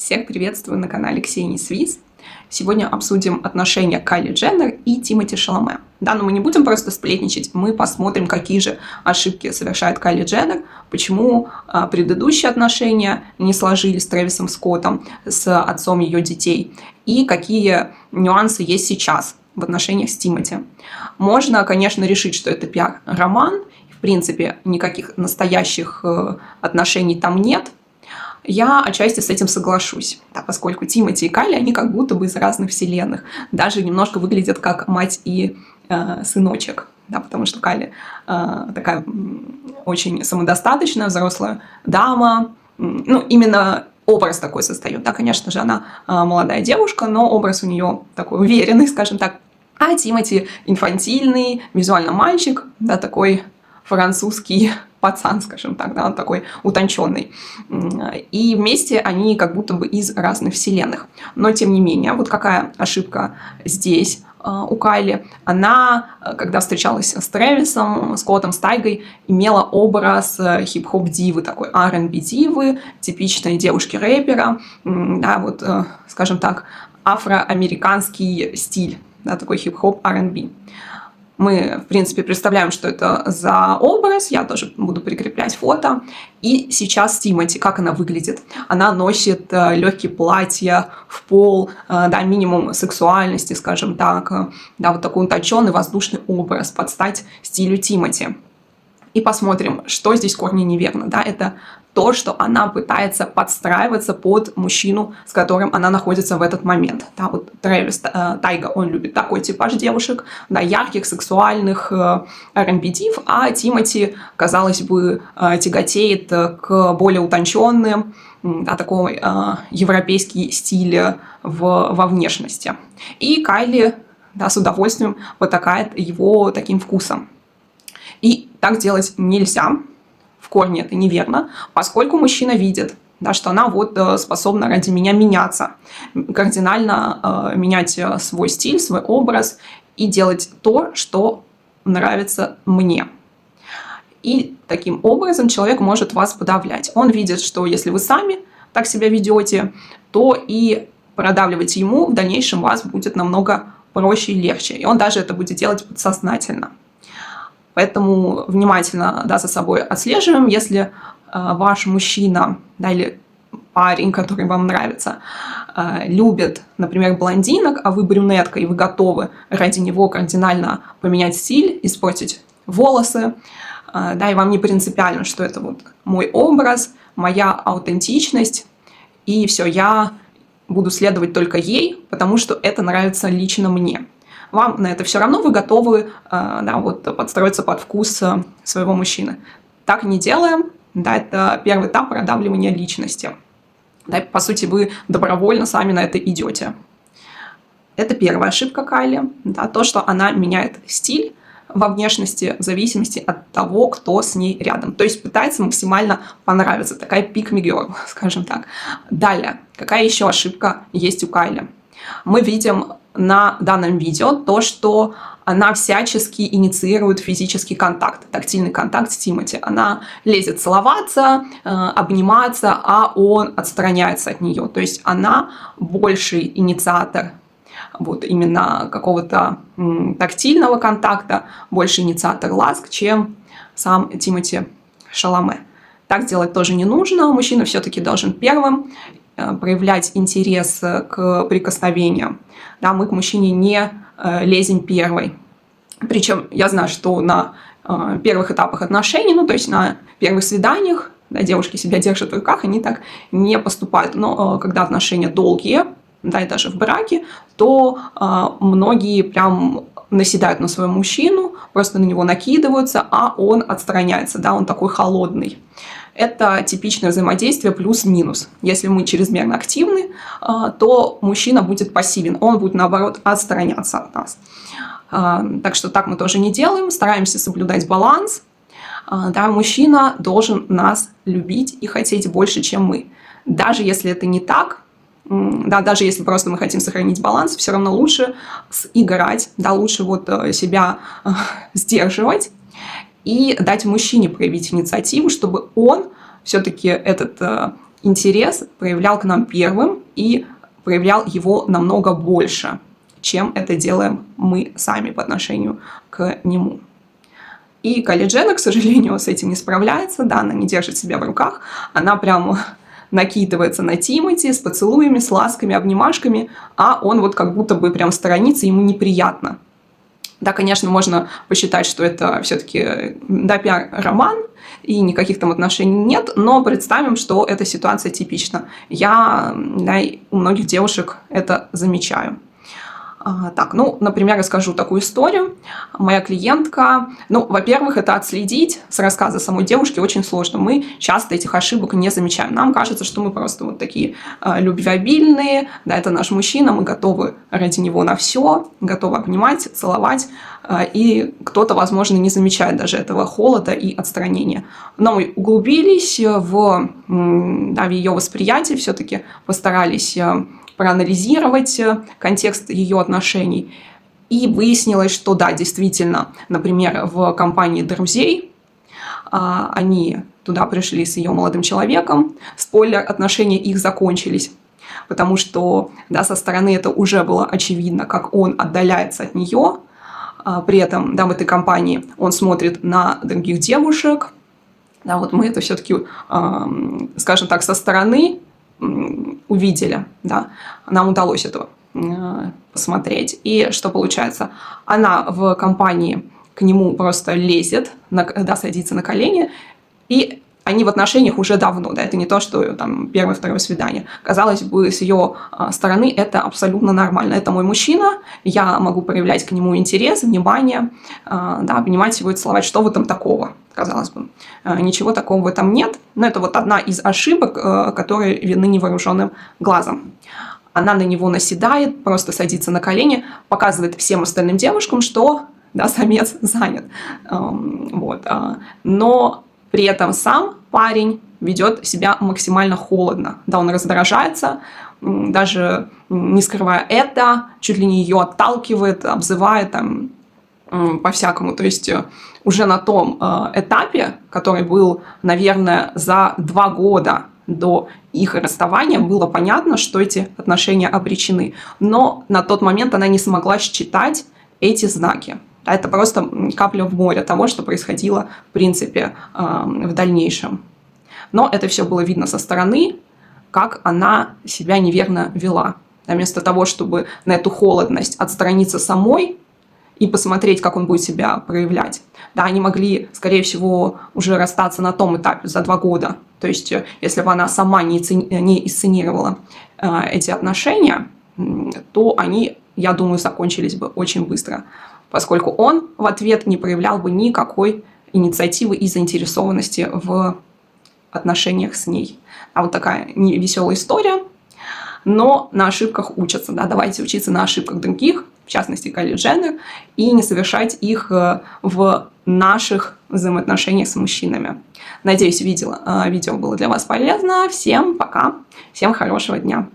Всех приветствую на канале Ксении Свис. Сегодня обсудим отношения Кайли Дженнер и Тимоти Шаломе. Да, но мы не будем просто сплетничать, мы посмотрим, какие же ошибки совершает Кайли Дженнер, почему предыдущие отношения не сложились с Трэвисом Скоттом, с отцом ее детей, и какие нюансы есть сейчас в отношениях с Тимоти. Можно, конечно, решить, что это пиар-роман, в принципе, никаких настоящих отношений там нет. Я отчасти с этим соглашусь, да, поскольку Тимоти и Кайли, они как будто бы из разных вселенных, даже немножко выглядят как мать и сыночек, да, потому что Кайли такая очень самодостаточная, взрослая дама, ну, именно образ такой создает, да, конечно же, она молодая девушка, но образ у нее такой уверенный, скажем так, а Тимоти инфантильный, визуально мальчик, да, такой французский пацан, скажем так, да, он такой утонченный. И вместе они как будто бы из разных вселенных. Но тем не менее, вот какая ошибка здесь у Кайли. Она, когда встречалась с Трэвисом Скоттом, с Тайгой, имела образ хип-хоп дивы, такой R&B дивы, типичной девушки-рэпера, да, вот, скажем так, афроамериканский стиль, да, такой хип-хоп R&B. Мы, в принципе, представляем, что это за образ. Я тоже буду прикреплять фото. И сейчас Тимоти, как она выглядит? Она носит легкие платья в пол, да, минимум сексуальности, скажем так. Да, вот такой утонченный воздушный образ под стать стилю Тимоти. И посмотрим, что здесь корни неверно. Да? Это то, что она пытается подстраиваться под мужчину, с которым она находится в этот момент. Да, вот Трэвис, Тайга, он любит такой типаж девушек, да, ярких, сексуальных, R&B див, а Тимоти, казалось бы, тяготеет к более утонченным, да, такой европейский стиль во внешности. И Кайли, да, с удовольствием потакает его таким вкусом. И так делать нельзя. В корне это неверно, поскольку мужчина видит, да, что она вот способна ради меня меняться, кардинально менять свой стиль, свой образ и делать то, что нравится мне. И таким образом человек может вас подавлять. Он видит, что если вы сами так себя ведете, то и продавливать ему в дальнейшем вас будет намного проще и легче. И он даже это будет делать подсознательно. Поэтому внимательно, да, за собой отслеживаем. Если ваш мужчина, да, или парень, который вам нравится, любит, например, блондинок, а вы брюнетка, и вы готовы ради него кардинально поменять стиль, испортить волосы, да, и вам не принципиально, что это вот мой образ, моя аутентичность, и все, я буду следовать только ей, потому что это нравится лично мне. Вам на это все равно, вы готовы, да, вот, подстроиться под вкус своего мужчины. Так не делаем, да, это первый этап продавливания личности. Да, по сути, вы добровольно сами на это идете. Это первая ошибка Кайли, да, то, что она меняет стиль во внешности в зависимости от того, кто с ней рядом. То есть пытается максимально понравиться. Такая pick me girl, скажем так. Далее, какая еще ошибка есть у Кайли? Мы видим на данном видео то, что она всячески инициирует физический контакт, тактильный контакт с Тимоти. Она лезет целоваться, обниматься, а он отстраняется от нее. То есть она больший инициатор вот именно какого-то тактильного контакта, больше инициатор ласк, чем сам Тимоти Шаломе. Так делать тоже не нужно. Мужчина все-таки должен первым проявлять интерес к прикосновениям. Да, мы к мужчине не лезем первой. Причем я знаю, что на первых этапах отношений, ну то есть на первых свиданиях, да, девушки себя держат в руках, они так не поступают. Но когда отношения долгие, да, и даже в браке, то многие прям наседают на своего мужчину, просто на него накидываются, а он отстраняется, да, он такой холодный. Это типичное взаимодействие плюс-минус. Если мы чрезмерно активны, то мужчина будет пассивен, он будет, наоборот, отстраняться от нас. Так что так мы тоже не делаем, стараемся соблюдать баланс. Да, мужчина должен нас любить и хотеть больше, чем мы. Даже если это не так, да, даже если просто мы хотим сохранить баланс, все равно лучше играть, да, лучше вот себя сдерживать и дать мужчине проявить инициативу, чтобы он все-таки этот интерес проявлял к нам первым и проявлял его намного больше, чем это делаем мы сами по отношению к нему. И Кайли Дженнер, к сожалению, с этим не справляется, да, она не держит себя в руках, она прям накидывается на Тимоти с поцелуями, с ласками, обнимашками, а он вот как будто бы прям сторонится, ему неприятно. Да, конечно, можно посчитать, что это все-таки, да, пиар-роман, и никаких там отношений нет, но представим, что эта ситуация типична. Я, да, у многих девушек это замечаю. Так, ну, например, расскажу такую историю. Моя клиентка, ну, во-первых, это отследить с рассказа самой девушки очень сложно. Мы часто этих ошибок не замечаем. Нам кажется, что мы просто вот такие любвеобильные, да, это наш мужчина, мы готовы ради него на все, готовы обнимать, целовать, и кто-то, возможно, не замечает даже этого холода и отстранения. Но мы углубились в ее восприятие, все-таки постарались проанализировать контекст ее отношений. И выяснилось, что да, действительно, например, в компании друзей они туда пришли с ее молодым человеком. Спойлер, отношения их закончились, потому что, да, со стороны это уже было очевидно, как он отдаляется от нее. При этом, да, в этой компании он смотрит на других девушек. Да, вот мы это все-таки, скажем так, со стороны увидели, да, нам удалось это посмотреть. И что получается? Она в компании к нему просто лезет, да, садится на колени, и они в отношениях уже давно, да, это не то, что там первое-второе свидание. Казалось бы, с ее стороны это абсолютно нормально. Это мой мужчина, я могу проявлять к нему интерес, внимание, да, обнимать его и целовать. Что в этом такого? Казалось бы, ничего такого в этом нет. Но это вот одна из ошибок, которые видны невооруженным глазом. Она на него наседает, просто садится на колени, показывает всем остальным девушкам, что, да, самец занят. Вот. Но при этом сам парень ведет себя максимально холодно. Да, он раздражается, даже не скрывая это, чуть ли не ее отталкивает, обзывает там по-всякому. То есть уже на том этапе, который был, наверное, за 2 года до их расставания, было понятно, что эти отношения обречены. Но на тот момент она не смогла считать эти знаки. Это просто капля в море того, что происходило, в принципе, в дальнейшем. Но это все было видно со стороны, как она себя неверно вела. Вместо того, чтобы на эту холодность отстраниться самой и посмотреть, как он будет себя проявлять. Да, они могли, скорее всего, уже расстаться на том этапе за 2 года. То есть, если бы она сама не инсценировала эти отношения, то они, я думаю, закончились бы очень быстро, поскольку он в ответ не проявлял бы никакой инициативы и заинтересованности в отношениях с ней. А вот такая невеселая история, но на ошибках учатся. Да? Давайте учиться на ошибках других, в частности, Кайли Дженнер, и не совершать их в наших взаимоотношениях с мужчинами. Надеюсь, видео было для вас полезно. Всем пока, всем хорошего дня.